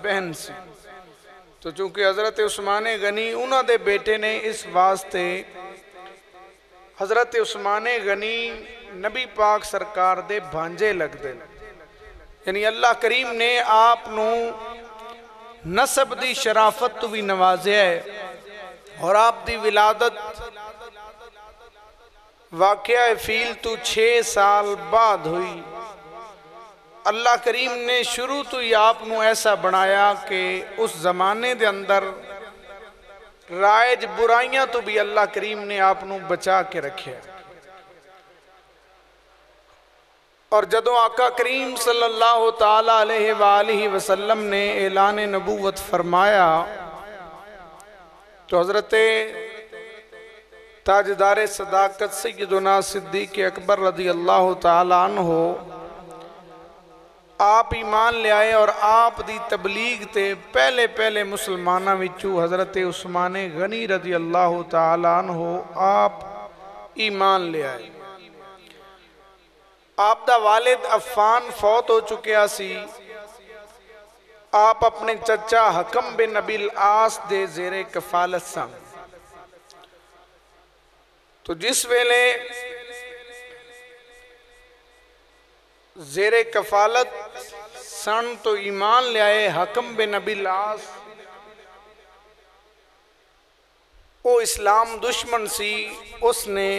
بہن سی تو چونکہ حضرت عثمان غنی انہاں دے بیٹے نے، اس واسطے حضرت عثمان غنی نبی پاک سرکار دے بھانجے لگ دے، یعنی اللہ کریم نے آپ نو نسب دی شرافت تو بھی نوازیا ہے، اور آپ دی ولادت واقعہ فیل تو 6 سال بعد ہوئی۔ اللہ کریم نے شروع تو ہی آپ نو ایسا بنایا کہ اس زمانے دے اندر رائج برائیاں تو بھی اللہ کریم نے آپ نو بچا کے رکھے، اور جدوں آقا کریم صلی اللہ تعالیٰ علیہ وآلہ وسلم نے اعلان نبوت فرمایا تو حضرت تاجدار صداقت سیدنا صدیق اکبر رضی اللہ تعالیٰ عنہ آپ ایمان لے آئے، اور آپ دی تبلیغ تے پہلے مسلمانہ وچو حضرت عثمان غنی رضی اللہ تعالیٰ عنہ آپ ایمان لے آئے۔ آپ دا والد عفان فوت ہو چکیا سی، آپ اپنے چچا حکم بن ابی العاص دے زیر کفالت سن، تو جس ویلے زیر کفالت سن تو ایمان لے آئے حکم بن ابی العاص، وہ اسلام دشمن سی، اس نے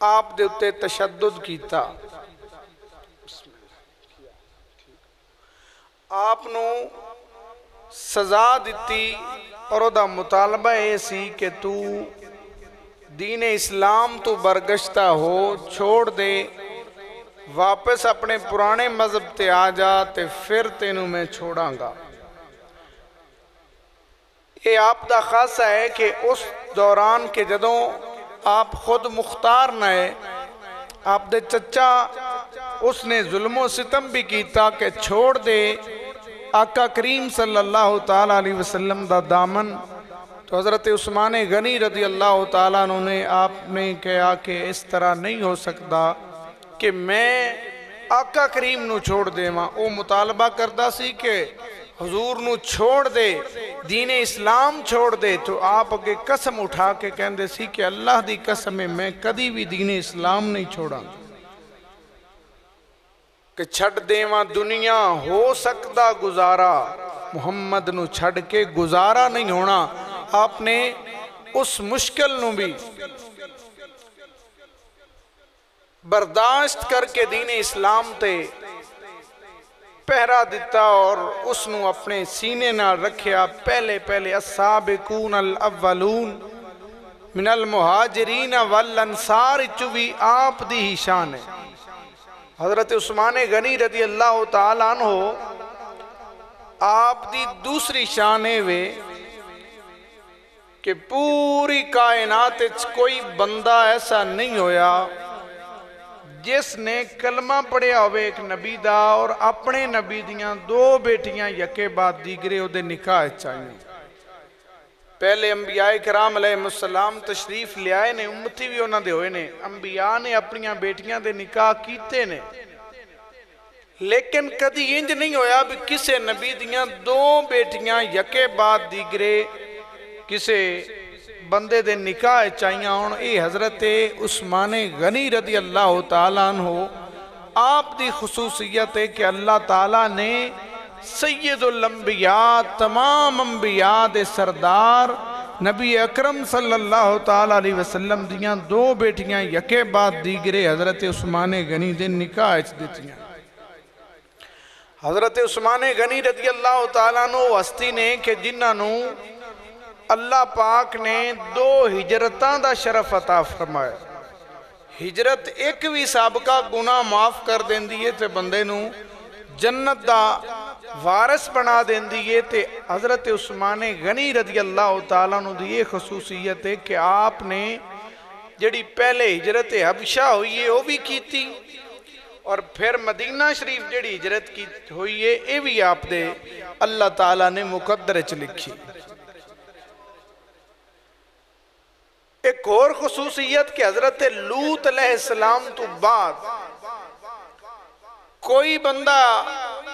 آپ دے اتے تشدد کیتا، آپ نو سزا دیتی، اور او دا مطالبہ ہے سی کہ تو دین اسلام تو برگشتہ ہو، چھوڑ دے، واپس اپنے پرانے مذہب تے آ جا تے پھر تینوں میں چھوڑاں گا۔ یہ آپ دا خاصہ ہے کہ اس دوران کے جدوں آپ خود مختار نہ ہے، آپ دے چچا اس نے ظلم و ستم بھی کیتا کہ چھوڑ دے آقا کریم صلی اللہ تعالیٰ علیہ وسلم دا دامن، تو حضرت عثمان غنی رضی اللہ تعالیٰ عنہ نے آپ نے کہا کہ اس طرح نہیں ہو سکتا کہ میں آقا کریم نو چھوڑ دے ماں، او مطالبہ کردہ سی کہ حضور نو چھوڑ دے، دین اسلام چھوڑ دے، تو آپ اگے قسم اٹھا کے کہندے سی کہ اللہ دی قسم میں کدی بھی دین اسلام نہیں چھوڑا، کہ چھڑ دے ماں دنیا ہو سکتا گزارا، محمد نو چھڑ کے گزارا نہیں ہونا۔ آپ نے اس مشکل نو بھی برداشت کر کے دین اسلام تے پہرا دیتا، اور اس نو اپنے سینے نہ رکھیا۔ پہلے السابقون الاولون من المہاجرین والانصار چوی آپ دی ہی شان ہے۔ حضرت عثمان غنی رضی اللہ تعالیٰ عنہ آپ دی دوسری شان ہے وے کہ پوری کائنات کوئی بندہ ایسا نہیں ہویا جس نے کلمہ پڑھیا ہوئے ایک نبی دا، اور اپنے نبی دیاں 2 بیٹیاں یکے بعد دیگرے ہو دے نکاح چاہیے۔ پہلے انبیاء کرام علیہ السلام تشریف لے آئے نے، امتی بھی انہاں دے ہوئے نے، انبیاء نے اپنیاں بیٹیاں دے نکاح کیتے نے، لیکن کدی انج نہیں ہویا بھی کسے نبی دیاں 2 بیٹیاں یکے بعد دیگرے کسے بندے دے نکاح چاہیاں ہون۔ اے حضرت عثمان غنی رضی اللہ تعالیٰ عنہ آپ دی خصوصیت ہے کہ اللہ تعالیٰ نے سید الانبیاء، تمام انبیاء دے سردار نبی اکرم صلی اللہ تعالیٰ علیہ وسلم دیاں 2 بیٹیاں یکے بعد دیگرے حضرت عثمان غنی دے نکاح دیتیاں۔ حضرت عثمان غنی رضی اللہ تعالیٰ عنہ ہستی نے کہ جنہاں نو اللہ پاک نے 2 ہجرتاں دا شرف عطا فرمایا۔ ہجرت ایک بھی سابقہ گناہ معاف کر دین دیئے تے بندے نو جنت دا وارث بنا دین دیئے تے حضرت عثمان غنی رضی اللہ تعالیٰ عنہ دی یہ خصوصیت ہے کہ آپ نے جڑی پہلے ہجرت حبشہ ہوئی ہے وہ بھی کی تھی، اور پھر مدینہ شریف جڑی ہجرت کی ہوئی ہے یہ بھی آپ دے اللہ تعالیٰ نے مقدر چ لکھی۔ ایک اور خصوصیت کہ حضرت لوط علیہ السلام تو بعد کوئی بندہ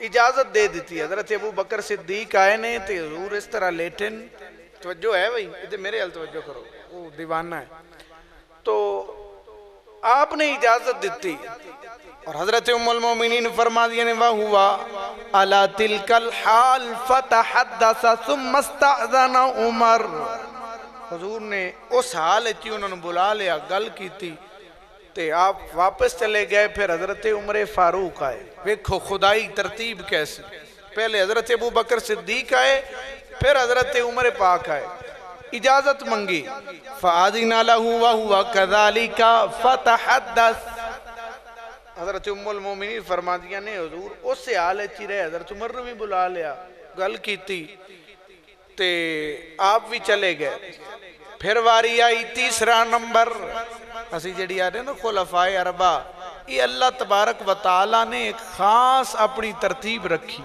اجازت دے دیتی. حضرت ابو بکر صدیق آئے نے تے حضور اس طرح لیٹن. توجہ ہے بھئی, ادھر میرے حال توجہ کرو, وہ دیوانہ ہے. تو آپ نے اجازت دیتی اور حضرت ام المومنین فرما دیا نے وَهُوَ عَلَى تِلْكَ الْحَالِ فَتَحَدَّثَ ثُمَّ اسْتَأْذَنَ عمر. حضور نے اس حال چی انہوں نے بلا لیا, گل کی تھی تے آپ واپس چلے گئے. پھر حضرت عمر فاروق آئے. ویکھو خدائی ترتیب کیسے, پہلے حضرت ابو بکر صدیق آئے, پھر حضرت عمر پاک آئے, اجازت منگی. فَآذِنَ لَهُ وَهُوَ كَذَلِكَ فَتَحَدَّثَ. حضرت ام المومنین فرما دیا نے حضور اس سے حال اچھی رہے, حضرت عمر نے بھی بلا لیا, گل کی تھی تے آپ بھی چلے گئے. پھر واری آئی تیسرا نمبر. اسی جڑی آ رہے نا خلفائے اربع, یہ اللہ تبارک و تعالیٰ نے ایک خاص اپنی ترتیب رکھی.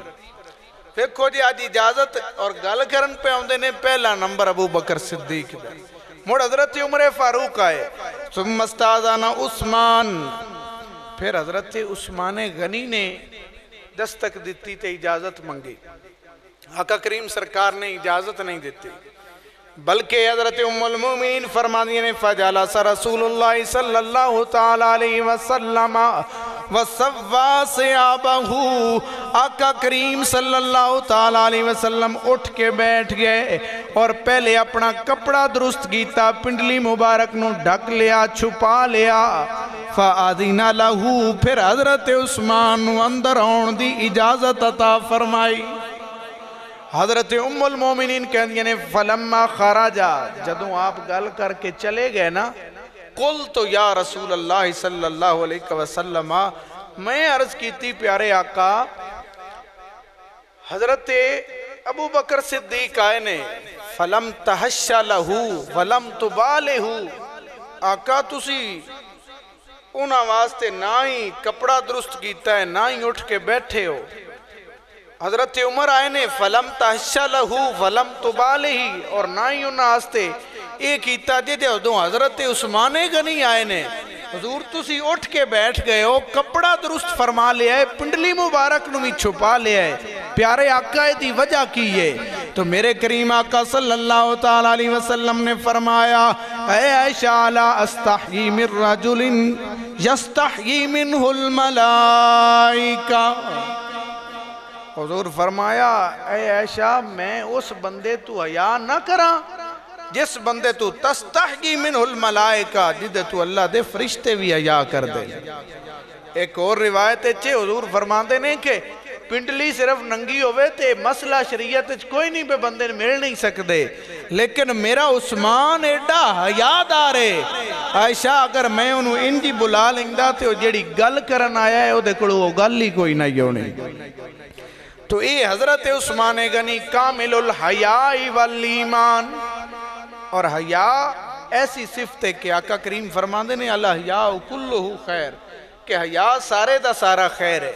دیکھو جی آج اجازت اور گل کرن پہ آندے نے پہلا نمبر ابو بکر صدیق دا, مڑ حضرت عمر فاروق آئے. ثم استاذن عثمان. پھر حضرت عثمان غنی نے دستک دیتی تے اجازت منگی. آقا کریم سرکار نے اجازت نہیں دیتی, بلکہ حضرت ام المومنین فرمانی نے فجلس رسول اللہ صلی اللہ تعالی علیہ وسلم وَسَوَّا ثِيَابَهُ. آقا کریم صلی اللہ تعالی علیہ وسلم اٹھ کے بیٹھ گئے اور پہلے اپنا کپڑا درست کیتا, پنڈلی مبارک نو ڈھک لیا, چھپا لیا. فَآذِنَ لَهُ. پھر حضرت عثمان نو اندر آن دی اجازت عطا فرمائی. حضرت ام المومنین کہندی نے فَلَمَّا خَرَجَ. جدوں آپ گل کر کے چلے گئے نا, قُلْتُ یا رسول اللہ صلی اللہ علیہ وسلم, میں عرض کیتی پیارے آقا, حضرت ابو بکر صدیق آئے نے فَلَمْ تَحَشَّ لَهُ وَلَمْ تُبَالِهُ. آقا تسی انہاں واسطے نہ ہی کپڑا درست کیتا ہے, نہ ہی اٹھ کے بیٹھے ہو. حضرت عمر آئے نے فَلَمْ تَحْشَ لَهُ وَلَمْ تُبَالِهِ, اور نہ ہی انہاں واسطے ایک کیتا جے دے دو. حضرت عثمان غنی آئے نے, حضور تسی اٹھ کے بیٹھ گئے ہو, کپڑا درست فرما لیا ہے, پنڈلی مبارک نو بھی چھپا لیا ہے, پیارے آقا دی وجہ کی ہے. تو میرے کریم آقا صلی اللہ تعالی علیہ وسلم نے فرمایا اے عائشہ لا استحیی من رجل یستحیی منہ الملائکہ. حضور فرمایا اے عائشہ میں اس بندے تو حیا نہ کراں جس بندے تو تستحیی منہ الملائکہ, جدے تو اللہ دے فرشتے بھی حیا کر دے. ایک اور روایت چھے حضور فرماندے نے کہ پنڈلی صرف ننگی ہوئے تے مسئلہ شریعت کوئی نہیں پہ بندے مل نہیں سکتے, لیکن میرا عثمان ایڈا حیادار ہے. عائشہ اگر میں انہوں انجی بلا لنگا تے وہ جیڑی گل کرن آیا ہے وہ دیکھو وہ گل ہی کوئی نہیں ہونے. تو یہ حضرت عثمان غنی کامل الحیاء والایمان. اور حیاء ایسی صفت ہے کہ آقا کریم فرماندے نے الحیاء کلہ خیر, کہ حیاء سارے دا سارا خیر ہے.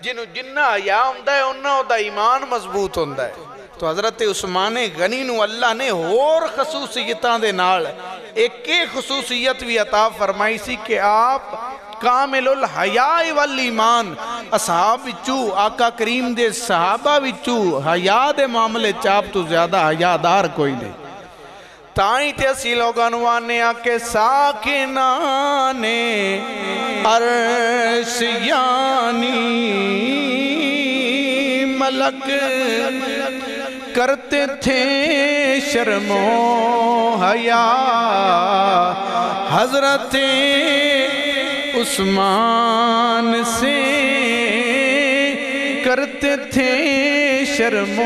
جنہوں جنہ حیاء ہوندہ ہے انہوں دا ایمان مضبوط ہوندہ ہے. تو حضرت عثمان غنی نو اللہ نے اور خصوصیتاں دے نال ایک خصوصیت بھی عطا فرمائی سی کہ آپ کامل الحیاء والایمان. اصحاب وچو آقا کریم دے صحابہ وچو حیاء دے معاملے چاپ تو زیادہ حیاءدار کوئی نہیں. تائیں تے اسی لوگاں نوانے آکے ساکنان عرش یعنی ملک کرتے تھے شرم و حیا. حضرت عثمان سے کرتے تھے شرم و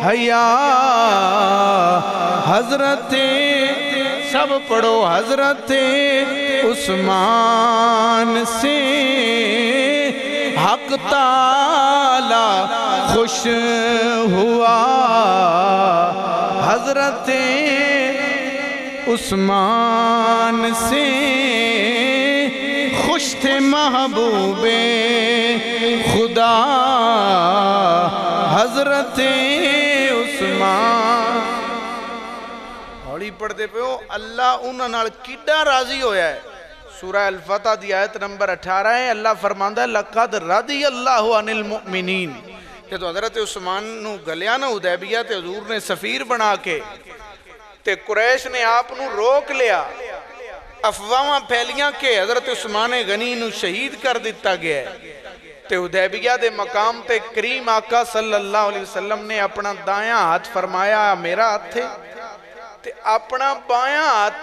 حیا. حضرت سب پڑھو حضرت عثمان سے حق تعالی خوش ہوا. حضرت عثمان سے خوش تھے محبوب خدا. حضرت عثمان ہوڑی پڑھ دے پہ ہو اللہ انہاں نال کیڈا راضی ہویا ہے. سورہ الفتح دی آیت نمبر 18 ہے، اللہ فرماندا ہے لَقَدْ رَضِيَ اللَّهُ عَنِ الْمُؤْمِنِينَ کہ تو حضرت عثمان نو گلیا نا حدیبیہ تے حضور نے سفیر بنا کے تے قریش نے آپ نو روک لیا، افواہاں پھیلیاں کہ حضرت عثمان غنی نو شہید کر دیتا گیا ہے، تے حدیبیہ دے مقام تے کریم آقا صلی اللہ علیہ وسلم نے اپنا دایاں ہاتھ فرمایا میرا ہاتھ تھے، تے اپنا بایاں ہاتھ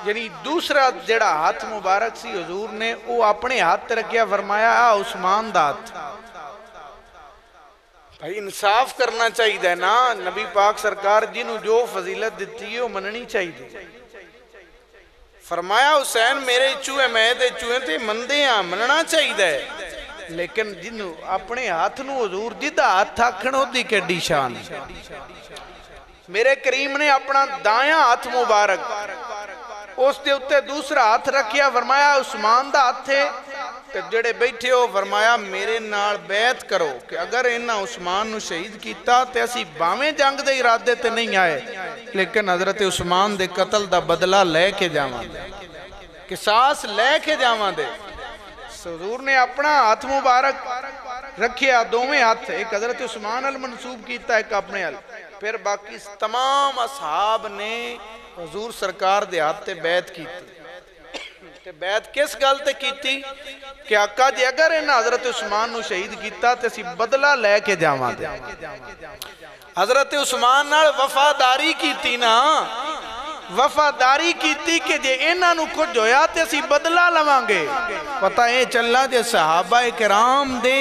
یعنی دوسرا جڑا ہاتھ مبارک سی حضور نے وہ اپنے ہاتھ رکھیا، فرمایا عثمان دا ہاتھ۔ بھائی انصاف کرنا چاہیے نا، نبی پاک سرکار جنہوں جو فضیلت دیتی ہے وہ مننی چاہیے۔ فرمایا حسین میرے چوہے میں دے چوہے تے مندے ہیں مننا چاہیے، لیکن جنہوں اپنے ہاتھ نو حضور جدہ ہاتھ آکھن ہو دی کیڈی شان۔ میرے کریم نے اپنا دایاں ہاتھ مبارک اس دے اتے دوسرا ہاتھ رکھیا، فرمایا عثمان دا ہاتھ تھے تے جڑے بیٹھے ہو فرمایا میرے نال بیعت کرو کہ اگر انہاں عثمان نو شہید کیتا تے اسی باویں جنگ دے ارادے تے نہیں آئے، لیکن حضرت عثمان دے قتل دا بدلہ لے کے جاواں دے، قصاص لے کے جاواں دے۔ حضور نے اپنا ہاتھ مبارک رکھیا، دوویں ہاتھ، ایک حضرت عثمان المنصوب کیتا ایک اپنے ال، پھر باقی تمام اصحاب نے حضور سرکار دے ہاتھ تے بیعت کیتی۔ تے بیعت کس گل تے کیتی کہ آقا جی اگر انہاں حضرت عثمان نو شہید کیتا تے اسی بدلہ لے کے جاواں دے۔ حضرت عثمان نال وفاداری کیتی نا، وفاداری کیتی کہ جے انہاں نو کچھ ہویا تے اسی بدلہ لواں گے۔ پتہ اے چلا جے صحابہ کرام دے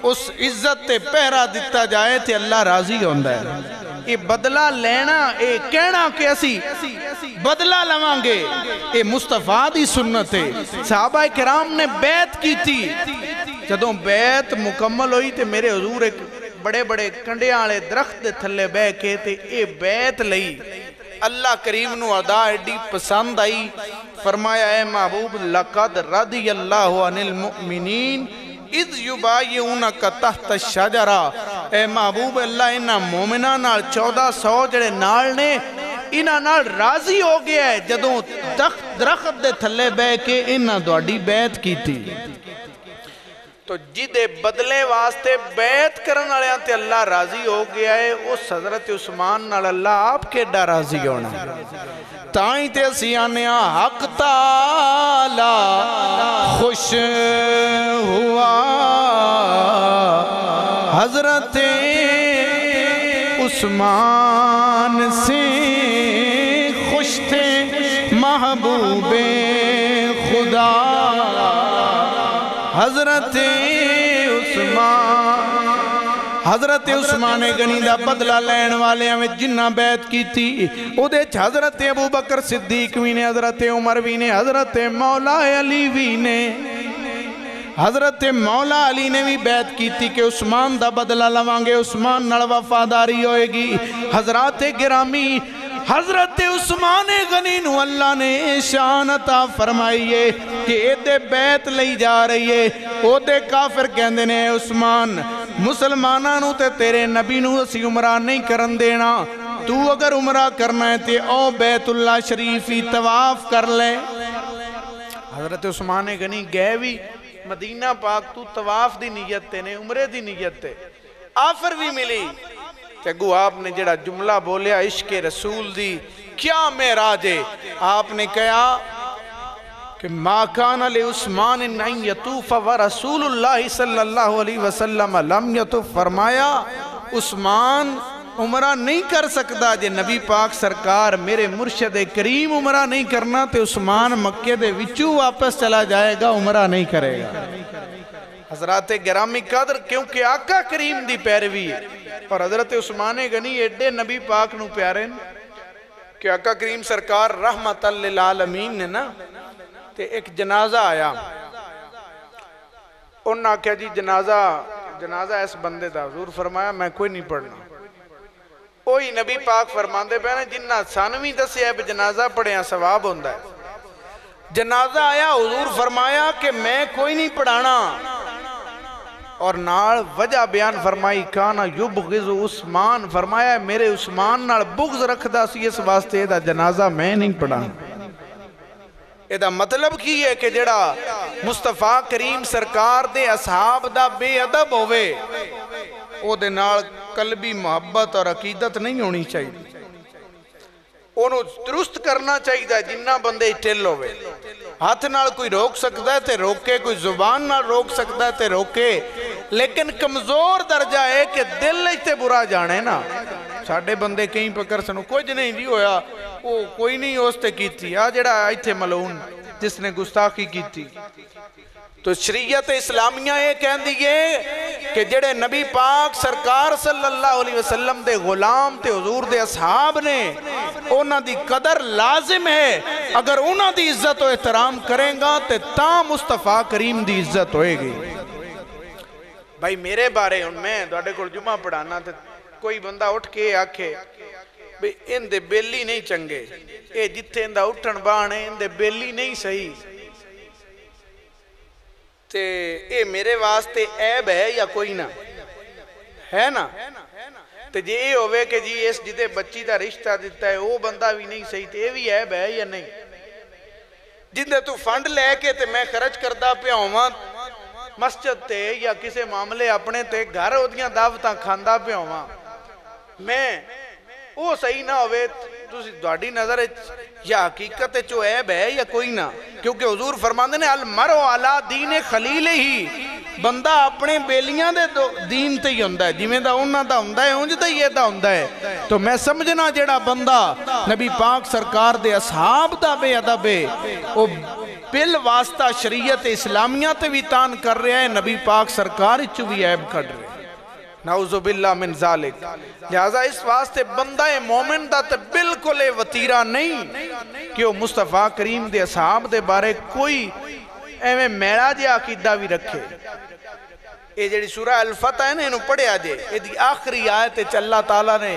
اس عزت تے پہرا دیتا جائے تے اللہ راضی ہوندا ہے۔ یہ بدلہ لینا، یہ کہنا کہ اسی بدلہ لواں گے، یہ مصطفیٰ دی سنت ہے۔ صحابہ کرام نے بیعت کی تھی، جدوں بیعت مکمل ہوئی تے میرے حضور ایک بڑے بڑے کنڈیاں والے درخت دے تھلے بہ کے تے اے بیعت لئی، اللہ کریم نو ادا ایڈی پسند آئی، فرمایا اے محبوب لقد رضی اللہ عن المؤمنین اذ یبایعونک تحت الشجرہ، اے محبوب اللہ انہاں مومنہ نال 1400 جڑے نال نے انہاں نال راضی ہو گیا ہے جدوں درخت دے تھلے بہ کے انہاں دوڑی بیعت کی تھی۔ تو جدے بدلے واسطے بیعت کرن والےاں تے اللہ راضی ہو گیا ہے، اس حضرت عثمان نال اللہ آپ کے ڈا راضی ہونا۔ تائیں تے اسی آنیا حق تعالی خوش ہوا، حضرت عثمان سے خوش تھے محبوب خدا، حضرت عثمان غنی دا بدلہ لین والے ہمیں جنہ بیعت کی تھی، او دے حضرت ابو بکر صدیق بھی نے، حضرت عمر بھی نے، حضرت مولا علی بھی نے، حضرت مولا علی نے بھی بیعت کی تھی کہ عثمان دا بدلہ لواں گے، عثمان نال وفاداری ہوئے گی۔ حضرات گرامی، حضرت عثمان غنی نو اللہ نے شان عطا فرمائیے کہ اے دے بیعت لئی جا رہی ہے، او دے کافر کہندے نے عثمان مسلمانہ نو تے تیرے نبی نو اسی عمرہ نہیں کرن دینا، تو اگر عمرہ کرنا ہے تے او بیت اللہ شریفی طواف کر لے۔ حضرت عثمان غنی گئے بھی مدینہ پاک تو طواف دی نیت تے نے، عمرے دی نیت تے، آفر بھی ملی کہ گو آپ نے جڑا جملہ بولیا عشق رسول دی کیا معراج ہے، آپ نے کہا کہ ما کان لعثمان ان یطوف ورسول اللہ صلی اللہ علیہ وسلم لم یطوف، فرمایا عثمان عمرہ نہیں کر سکتا جے نبی پاک سرکار میرے مرشد کریم عمرہ نہیں کرنا تے عثمان مکے دے وچوں واپس چلا جائے گا، عمرہ نہیں کرے گا۔ حضرات گرامی قدر کیونکہ آقا کریم دی پیروی ہے، اور حضرت عثمان غنی ایڈے نبی پاک نو پیارے کہ آقا کریم سرکار رحمت للعالمین نے نا تے ایک جنازہ آیا، انہاں کہا جی جنازہ اس بندے دا، حضور فرمایا میں کوئی نہیں پڑھنا۔ اوہی نبی پاک فرماندے پہنے جنہ سانوی دسی ہے جنازہ پڑھے ہیں ثواب ہوندہ ہے۔ جنازہ آیا، حضور فرمایا کہ میں کوئی نہیں پڑھانا، اور نال وجہ بیان فرمائی کانا یبغض عثمان، فرمایا میرے عثمان نال بغض رکھ دا سی اس واسطے دا جنازہ میں نہیں پڑھانا۔ ਇਹਦਾ ਮਤਲਬ ਕੀ ਹੈ ਕਿ ਜਿਹੜਾ ਮੁਸਤਫਾ ਕਰੀਮ ਸਰਕਾਰ ਦੇ ਅਸਹਾਬ ਦਾ ਬੇਅਦਬ ਹੋਵੇ ਉਹਦੇ ਨਾਲ ਕਲਬੀ ਮੁਹੱਬਤ ਔਰ ਅਕੀਦਤ ਨਹੀਂ ਹੋਣੀ ਚਾਹੀਦੀ। ਉਹਨੂੰ ਦਰੁਸਤ ਕਰਨਾ ਚਾਹੀਦਾ। ਜਿੰਨਾ ਬੰਦੇ ਢਿੱਲ ਹੋਵੇ, ਹੱਥ ਨਾਲ ਕੋਈ ਰੋਕ ਸਕਦਾ ਤੇ ਰੋਕੇ, ਕੋਈ ਜ਼ੁਬਾਨ ਨਾਲ ਰੋਕ ਸਕਦਾ ਤੇ ਰੋਕੇ, ਲੇਕਿਨ ਕਮਜ਼ੋਰ ਦਰਜਾ ਹੈ ਕਿ ਦਿਲ ਵਿੱਚ ਤੇ ਬੁਰਾ ਜਾਣੇ ਨਾ। ਸਾਡੇ ਬੰਦੇ ਕਈ ਪਕੜ ਸਾਨੂੰ ਕੁਝ ਨਹੀਂ ਵੀ ਹੋਇਆ, ਉਹ ਕੋਈ ਨਹੀਂ ਉਸ ਤੇ ਕੀਤੀ। ਆ ਜਿਹੜਾ ਇੱਥੇ ਮਲੂਨ ਜਿਸ ਨੇ ਗੁਸਤਾਖੀ ਕੀਤੀ, تو شریعت اسلامیہ یہ کہن دیئے کہ جڑے نبی پاک سرکار صلی اللہ علیہ وسلم دے غلام تے حضور دے اصحاب نے انہاں دی قدر لازم ہے۔ اگر انہاں دی عزت و احترام کریں گا تے تا مصطفیٰ کریم دی عزت ہوئے گی۔ بھائی میرے بارے ان میں دوڑے کو جمعہ پڑھانا تے کوئی بندہ اٹھ کے آکھے بھئی ان دے بیلی نہیں چنگے، اے جتھے ان دا اٹھن بانے ان دے بیلی نہیں صحیح، تے اے میرے واسطے عیب ہے یا کوئی نہ ہے نا؟ تے جی اے ہوئے کہ جی اس جدے بچی دا رشتہ دیتا ہے وہ بندہ بھی نہیں صحیح، تے اے بھی عیب ہے یا نہیں؟ جندے تو فنڈ لے کے تے میں خرچ کردہ پہ ہوں مسجد تے یا کسے معاملے اپنے تے گھر ہوتیاں دعوتاں کھاندہ پہ ہوں، میں وہ صحیح نہ ہوئے دوڑی نظر یا حقیقت جو عیب ہے یا کوئی نہ؟ کیونکہ حضور فرماندے نے المرء علی دین خلیل ہی، بندہ اپنے بیلیاں دے دین تے ہی ہوندہ ہے، جویں دا انہاں دا ہوندہ ہے انج دا یہ دا ہوندہ ہے۔ تو میں سمجھنا جڑا بندہ نبی پاک سرکار دے اصحاب دا بے ادب ہے وہ بل واسطہ شریعت اسلامیہ تے بھی تان کر رہے ہیں، نبی پاک سرکار اچھو بھی عیب کر رہے ہیں، نعوذ باللہ من ذالک۔ لہذا اس واسطے بندہ مومن دا تے بالکل وطیرہ نہیں کہ وہ مصطفیٰ کریم دے اصحاب دے بارے کوئی ایویں میڑا جا عقیدہ بھی رکھے۔ یہ جڑی سورہ الفتح ہے نا انہوں پڑھے آجے، یہ دی آخری آیت ہے اللہ تعالیٰ نے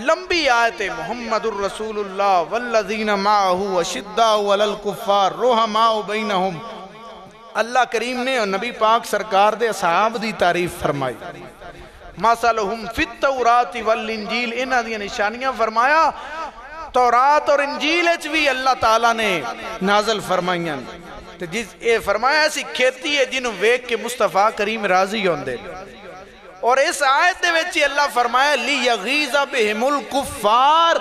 لمبی آیت ہے محمد الرسول اللہ والذین معہو اشداء علی الکفار رحماء بینہم۔ اللہ کریم نے نبی پاک سرکار دے اصحاب دی تعریف فرمائی، مَثَلُهُمْ فِي التَّوْرَاتِ وَالْإِنْجِيلِ، انہاں دی نشانیاں فرمایا تورات اور انجیل اچ بھی اللہ تعالیٰ نے نازل فرمائیاں، تو جس اے فرمایا ایسی کھیتی ہے جنہوں ویک کے مصطفیٰ کریم راضی ہوندے۔ اور اس آیت دے ویچی اللہ فرمایا لِيَغِيظَ بِهِمُ الْكُفَّارِ،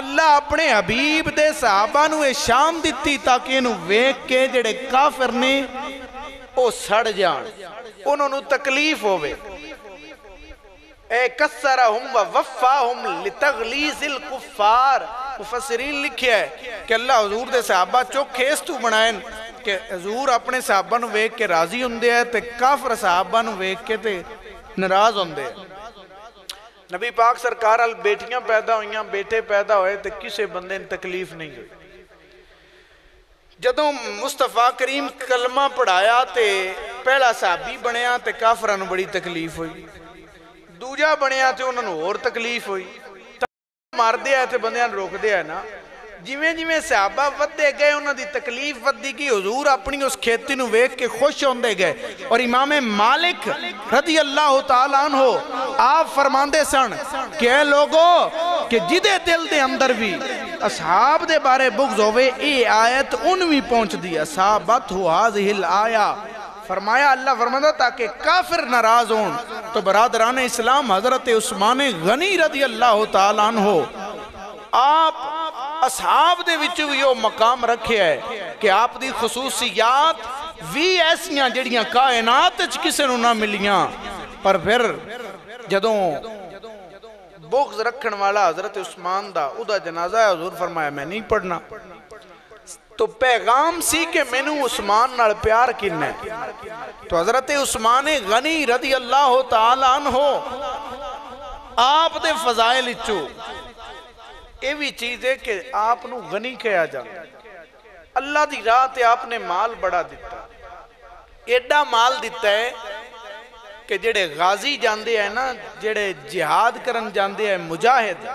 اللہ اپنے حبیب دے صحابہ نو شام دیتی تاکہ انہوں ویک کے جڑے کافر نے او سڑ جان، انہوں نے تکلیف ہوئے۔ اے کسرہم و وفاہم لتغلیظ الکفار، مفسرین لکھے ہے کہ اللہ حضور دے صحابہ چوکھے اس تو بنائیں کہ حضور اپنے صحابہ نو ویک کے راضی ہوندے ہیں تے کافر صحابہ نو ویک کے تے ناراض ہوندے ہیں۔ نبی پاک سرکار بیٹیاں پیدا ہوئیاں، بیٹے پیدا ہوئے تے کسے بندے نے تکلیف نہیں ہوئی۔ جدوں مصطفیٰ کریم کلمہ پڑھایا تے پہلا صحابی بنیا تے کافرہ نو بڑی تکلیف ہوئی، دوجہ بنیا تے انہوں نے اور تکلیف ہوئی، مار دیا تے بندیاں روک دیا ہے نا۔ جویں جویں صحابہ ودے گئے انہوں دی تکلیف ودی کی، حضور اپنی اس کھیتی نو ویک کے خوش ہوندے گئے۔ اور امام مالک رضی اللہ تعالیٰ عنہ آپ فرماندے سن کہ اے لوگو کہ جدے دل دے اندر بھی اصحاب دے بارے بغض ہوئے، اے آیت انوی پہنچ دی اصحابت ہو حاضح الآیہ، فرمایا اللہ فرماتا تاکہ کافر ناراض ہوں۔ تو برادران اسلام حضرت عثمان غنی رضی اللہ تعالیٰ عنہ آپ اصحاب دے وچو بھی یہ مقام رکھے ہے کہ آپ دی خصوصیات وی ایسیاں جڑیاں کائنات کسے نو نہ ملیاں، پر پھر جدوں بغض رکھن والا حضرت عثمان دا او دا جنازہ ہے، حضور فرمایا میں نہیں پڑھنا۔ تو پیغام سی کہ میں نے عثمان نال پیار کرنا ہے۔ تو حضرت عثمان غنی رضی اللہ تعالیٰ عنہ آپ دے فضائل اچھو یہ بھی چیز ہے کہ آپ نو غنی کہا جانا، اللہ دی راہ تے آپ نے مال بڑا دیتا، ایڈا مال دیتا ہے کہ جڑے غازی جاندے ہیں نا، جڑے جہاد کرن جاندے ہیں مجاہد،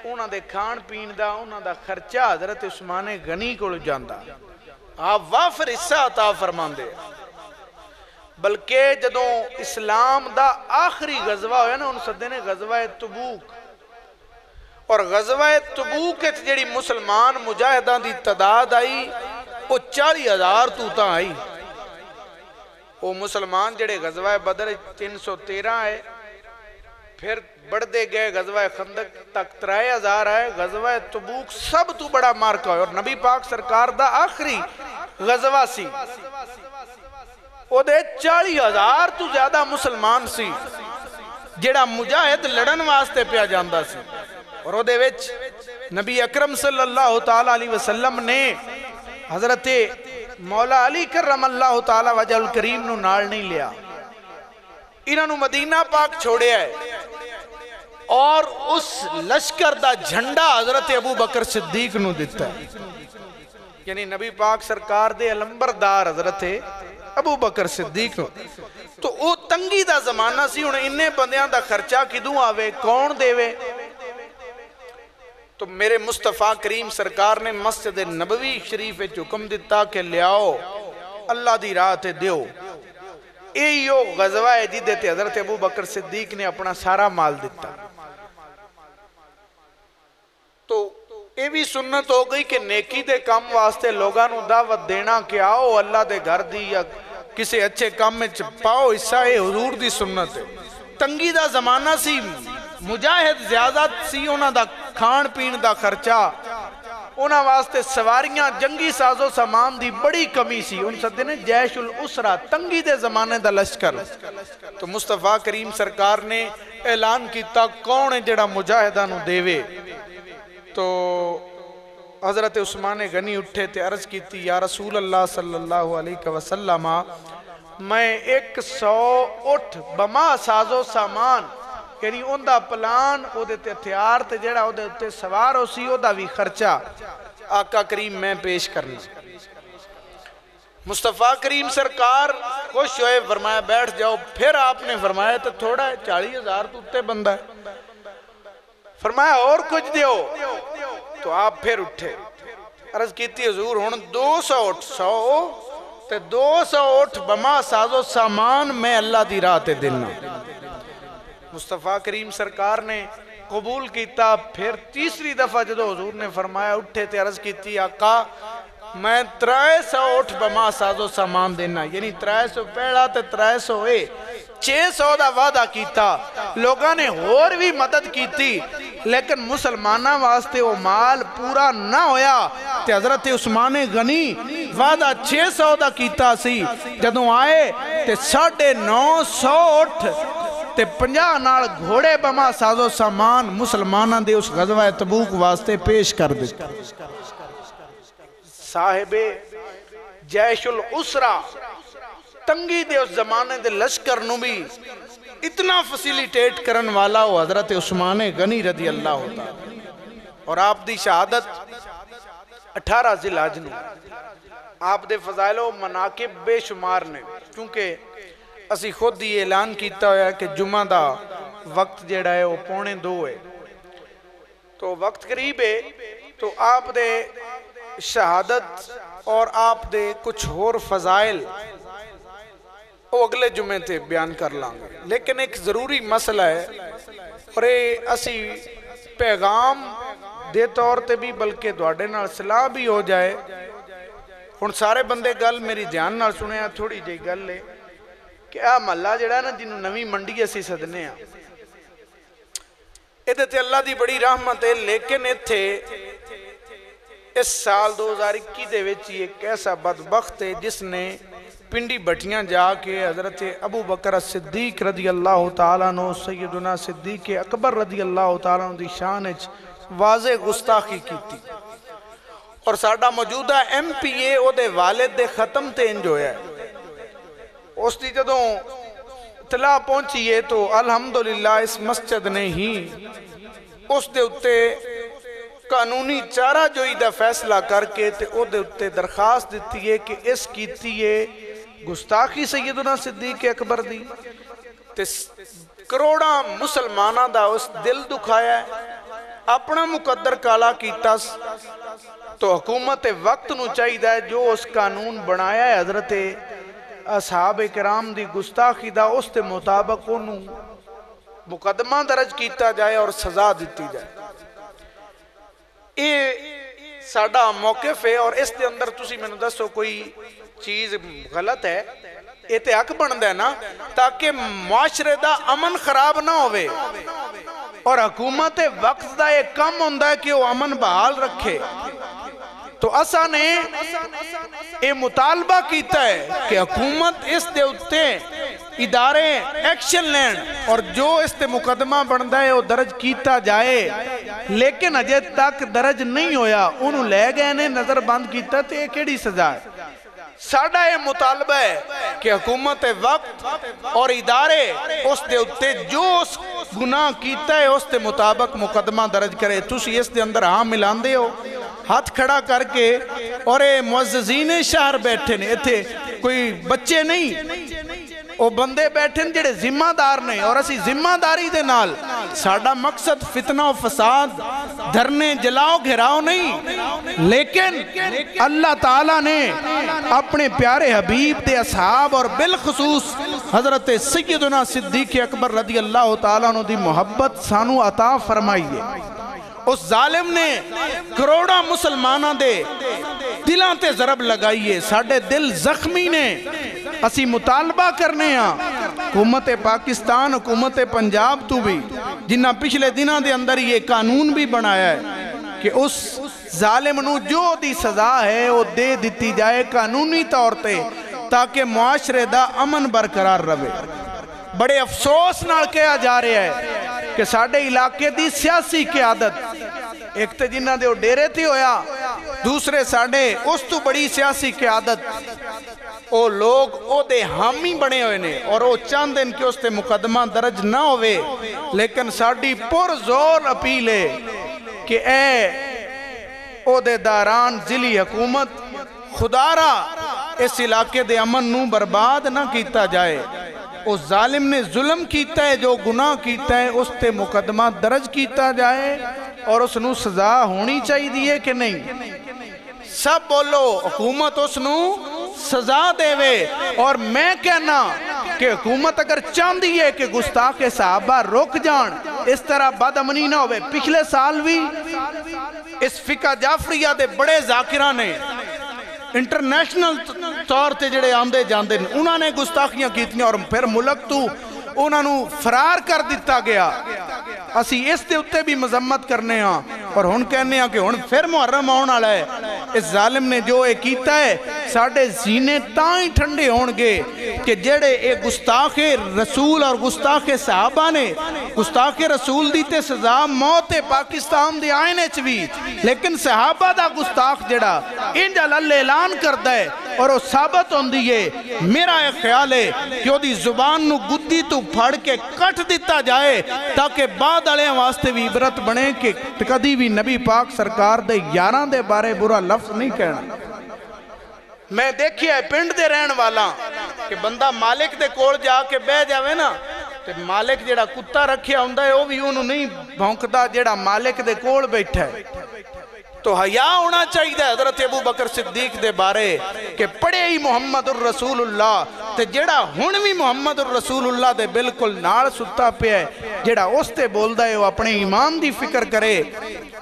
انہاں دے کھان پین دا انہاں دا خرچہ حضرت عثمان غنی کو جاندہ، آپ وافر حصہ عطا فرماندے۔ بلکہ جدوں اسلام دا آخری غزوہ ہویا نا، ان صدے نے غزوہ تبوک، اور غزوہ تبوک جڑی مسلمان مجاہدان دی تعداد آئی وہ 40,000 تو تا آئی. وہ مسلمان جڑے غزوہ بدر 313 ہے، پھر بڑھ دے گئے غزوہ خندق تک 3,000 ہے. غزوہ تبوک سب تو بڑا مارکا ہے اور نبی پاک سرکار دا آخری غزوہ سی. وہ دے 40,000 تو زیادہ مسلمان سی جڑا مجاہد لڑن واسطے پیا جاندہ سی. اور وہ دے وچ نبی اکرم صلی اللہ تعالیٰ علیہ وسلم نے حضرت مولا علی کرم اللہ تعالیٰ وجہ الکریم نو نال نہیں لیا. انہوں نے مدینہ پاک چھوڑے ہے اور اس لشکر دا جھنڈا حضرت ابو بکر صدیق نو دیتا ہے. یعنی نبی پاک سرکار دے علمبردار حضرت ابو بکر صدیق نو. تو وہ تنگی دا زمانہ سی، انہیں انہیں بندیاں دا خرچہ کدوں آوے، کون دے وے؟ تو میرے مصطفیٰ کریم سرکار نے مسجد نبوی شریف حکم دیتا کہ لیاؤ اللہ دی راہ تے دیو. ایو غزوہ ہے جی دیتے حضرت ابو بکر صدیق نے اپنا سارا مال دیتا. تو یہ بھی سنت ہو گئی کہ نیکی دے کام واسطے لوگاں نو دعوت دینا کہ آؤ اللہ دے گھر دی یا کسی اچھے کام میں پاؤ، حصہ ہے حضور دی سنت ہے. تنگی دا زمانہ سی، مجاہد زیادہ سی، انہاں دا کھان پین دا خرچہ، انہاں واسطے سواریاں جنگی ساز و سامان دی بڑی کمی سی. ان سدے نے جیش الاسرہ تنگی دے زمانے دا لشکر. تو مصطفیٰ کریم سرکار نے اعلان کیتا کون ہے جڑا مجاہدہ نو دیوے. تو حضرت عثمان غنی اٹھے تے عرض کیتی یا رسول اللہ صلی اللہ علیہ وسلم میں 100 اٹھ بما ساز و سامان، یعنی ان دا پلان او دیتے ہتھیار تے جڑا او دیتے سوار ہو سی او دا بھی خرچہ آقا کریم میں پیش کرنا. مصطفیٰ کریم سرکار خوش ہوئے، فرمایا بیٹھ جاؤ. پھر آپ نے فرمایا تو تھوڑا ہے، 40,000 تو اتے بندہ ہے. فرمایا اور کچھ دیو. تو آپ پھر اٹھے، عرض کیتی حضور ہون 200 اٹھ، 100 تے 200 اٹھ بما ساز و سامان میں اللہ دی راہ تے دینا. مصطفیٰ کریم سرکار نے قبول کیتا. پھر تیسری دفعہ جدو حضور نے فرمایا اٹھے تے عرض کیتی آقا میں 300 اٹھ بما ساز و سامان دینا. یعنی 300 پہلا تے 300 اے 600 دا وعدہ کیتا. لوگاں نے اور بھی مدد کیتی لیکن مسلمانہ واسطے وہ مال پورا نہ ہویا. تے حضرت عثمان غنی وعدہ 600 دا کیتا سی، جدوں آئے تے 950 اٹھ تے 50 نال گھوڑے بما ساز و سامان مسلمانہ دے اس غزوہ تبوک واسطے پیش کر دیتا. صاحب جیش الاسرہ تنگی دے اس زمانے دے لشکر نو بھی اتنا فسیلیٹیٹ کرن والا وہ حضرت عثمان غنی رضی اللہ ہوتا. اور آپ دی شہادت 18 ذی الحج نو. آپ دے فضائل و مناقب بے شمار نے، کیونکہ اسی خود یہ اعلان کیتا ہوا کہ جمعہ دا وقت جیڑا ہے وہ 1:45 ہے، تو وقت قریب ہے. تو آپ دے شہادت اور آپ دے کچھ اور فضائل وہ اگلے جمعے تے بیان کر لانگے. لیکن ایک ضروری مسئلہ ہے اور اسی پیغام دے طور تے بھی بلکہ دوڑے نال صلاح بھی ہو جائے. ہن سارے بندے گل میری دھیان نال سنے ہیں. تھوڑی جی گل ہے کہ محلہ جڑا نا جنہوں نوی منڈی اسی صدنے ہیں، ادھے تے اللہ دی بڑی رحمت ہے. لیکن اتھے اس سال 2021 دے وچ ایک ایسا بدبخت ہے جس نے پنڈی بٹیاں جا کے حضرت ابو بکر صدیق رضی اللہ تعالیٰ عنہ، سیدنا صدیق اکبر رضی اللہ تعالیٰ عنہ دی شان واضح گستاخی کی تھی. اور ساڑھا موجودہ ایم پی اے او دے والد دے ختم تے انج ہویا ہے. اس دی جدوں اطلاع پہنچی ہے تو الحمدللہ اس مسجد نے ہی اس دے اتے قانونی چارہ جوئی دا فیصلہ کر کے تے او دے اتے درخواست دیتی ہے کہ اس کیتی ہے گستاخی سیدنا صدیق اکبر دی تے کروڑا مسلمانہ دا اس دل دکھایا ہے، اپنا مقدر کالا کیتا. تو حکومت وقت نو چاہی دا ہے جو اس قانون بنایا ہے حضرت اصحاب کرام دی گستاخی دا، اس تے مطابق انہوں مقدمہ درج کیتا جائے اور سزا دیتی جائے. یہ ساڑا موقف ہے، اور اس دے اندر تسی میں دسو کوئی چیز غلط ہے؟ یہ تے حق بندا ہے نا، تاکہ معاشرے دا امن خراب نہ ہوئے، اور حکومت وقت دا ایک کم ہوندا ہے کہ وہ امن بحال رکھے۔ تو اسا نے یہ مطالبہ کیتا ہے کہ حکومت اس دے اتے ادارے ایکشن لین، اور جو اس تے مقدمہ بندا ہے وہ درج کیتا جائے، لیکن اجے تک درج نہیں ہویا، انہوں لے گئے نے نظر بند کیتا، تو یہ کیڑی سزا ہے؟ ساڑھا یہ مطالبہ ہے کہ حکومت وقت اور ادارے اس دے اتے جو اس گناہ کیتا ہے اس دے مطابق مقدمہ درج کرے۔ تسی اس دے اندر ہاں ملان دے ہو ہاتھ کھڑا کر کے، اور اے معززین شہر بیٹھے نے، اتھے کوئی بچے نہیں، وہ بندے بیٹھے نے جڑے ذمہ دار نے، اور اسی ذمہ داری دے نال ساڑھا مقصد فتنہ و فساد، دھرنے جلاؤ گھراؤ نہیں، لیکن اللہ تعالیٰ نے اپنے پیارے حبیب دے اصحاب اور بالخصوص حضرت سیدنا صدیق اکبر رضی اللہ تعالیٰ عنہ دی محبت سانو عطا فرمائی ہے۔ اس ظالم نے کروڑا مسلمانہ دے دلان تے ضرب لگائیے، ساڑھے دل زخمی نے، اسی مطالبہ کرنے ہاں حکومت پاکستان، حکومت پنجاب تو بھی، جنہ پچھلے دنوں دے اندر یہ قانون بھی بنایا ہے کہ اس ظالم نو جو دی سزا ہے وہ دے دیتی جائے قانونی طور تے، تاکہ معاشرے دا امن برقرار رہے۔ بڑے افسوس نال کہا جا رہے ہیں کہ ساڑھے علاقے دی سیاسی قیادت، ایک تے جنہ دے وہ ڈیرے تھی ہویا، دوسرے ساڑھے اس تو بڑی سیاسی قیادت، وہ لوگ او دے حامی بنے ہوئے نے، اور وہ چاند ان کے اس تے مقدمہ درج نہ ہوئے، لیکن ساڑھی پر زور اپیل ہے کہ اے او دے داران ضلعی حکومت، خدا را اس علاقے دے امن نو برباد نہ کیتا جائے۔ اس ظالم نے ظلم کیتا ہے، جو گناہ کیتا ہے اس تے مقدمہ درج کیتا جائے، اور اس نو سزا ہونی چاہیے دیئے کہ نہیں؟ سب بولو حکومت اس نو سزا دے وے۔ اور میں کہنا کہ حکومت اگر چاندی ہے کہ گستاخ صحابہ رک جان، اس طرح بد امنی نہ ہوئے۔ پچھلے سال بھی اس فقہ جعفریہ دے بڑے ذاکرہ نے انٹرنیشنل طور تے جڑے آمدے جاندے نے، انہوں نے گستاخیاں کیتیاں، اور پھر ملک تو انہوں نے فرار کر دیتا گیا۔ اسی اس دے اتے بھی مذمت کرنے ہاں، اور ہن کہنے ہاں کہ ہن پھر محرم آن والا ہے۔ اس ظالم نے جو ایک کیتا ہے، ساڑھے سینے تائیں ٹھنڈے ہونگے کہ جڑے ایک گستاخ رسول اور گستاخ صحابہ نے، گستاخ رسول دیتے سزا موت پاکستان دی آئینے چوی، لیکن صحابہ دا گستاخ جڑا انجا اللہ اعلان کردہ ہے، اور وہ ثابت ہون دیئے۔ میرا ایک خیال ہے کہ وہ دی زبان نو گدی تو پھڑ کے کٹ دیتا جائے، تاکہ بعد علیہ واسطے بھی عبرت بنے کہ کدی بھی نبی پاک سرکار دے یاران دے بارے برا لفظ نہیں کہنا۔ میں دیکھیا ہے پنڈ دے رہن والا کہ بندہ مالک دے کول جا کے بہ جاوے نا، تو مالک جڑا کتا رکھیا ہوندہ ہے وہ بھی انہوں نہیں بھونکتا جڑا مالک دے کول بیٹھا ہے۔ تو حیا ہونا چاہیے حضرت ابو بکر صدیق دے بارے کہ پڑھے ہی محمد الرسول اللہ، تے جڑا ہنوی محمد الرسول اللہ دے بالکل نال ستا پہ ہے، جڑا اس تے بول دا ہے وہ اپنے ایمان دی فکر کرے،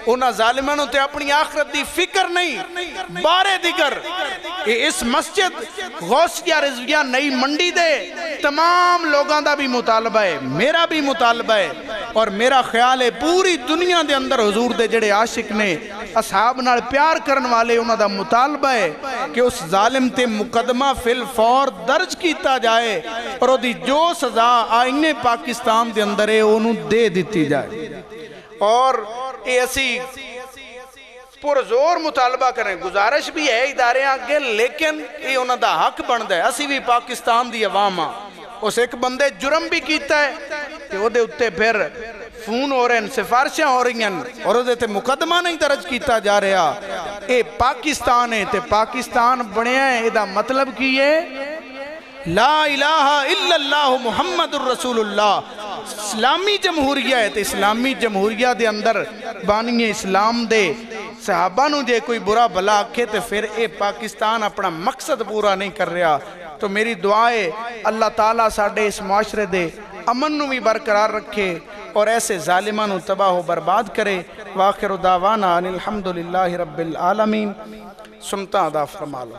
انہاں ظالمانوں تے اپنی آخرت دی فکر نہیں۔ بارے دیگر اس مسجد غوثیہ رضویہ نئی منڈی دے تمام لوگاں دا بھی مطالبہ ہے، میرا بھی مطالبہ ہے، اور میرا خیال ہے پوری دنیا دے اندر حضور دے جڑے عاشق نے، اصحاب نال پیار کرن والے، انہاں دا مطالبہ ہے کہ اس ظالم تے مقدمہ فی الفور درج کیتا جائے، اور وہ دی جو سزا آئین پاکستان دے اندر ہے انہوں دے دیتی جائے۔ اور یہ اسی پرزور مطالبہ کریں، گزارش بھی ہے ادارے آگے، لیکن یہ انہوں دا حق بندہ ہے۔ اسی بھی پاکستان دی عوام ہاں، اس ایک بندے جرم بھی کیتا ہے کہ وہ دے اتے پھر فون ہو رہے ہیں، سفارشاں ہو رہی ہیں، اور وہ دے مقدمہ نہیں درج کیتا جا رہا۔ اے پاکستان ہے، تے پاکستان بنے ہیں، ایدہ مطلب کی ہے لا الہ الا اللہ محمد الرسول اللہ، اسلامی جمہوریہ ہے، تے اسلامی جمہوریہ دے اندر بانی اسلام دے صحابہ نو جے کوئی برا بلا آکھے تے پھر اے پاکستان اپنا مقصد پورا نہیں کر رہا۔ تو میری دعا ہے اللہ تعالیٰ ساڑھے اس معاشرے دے امن نو بھی برقرار رکھے، اور ایسے ظالمانو تباہ و برباد کرے۔ واخر دعوانا ان الحمدللہ رب العالمین. سنتا ادا فرما لو.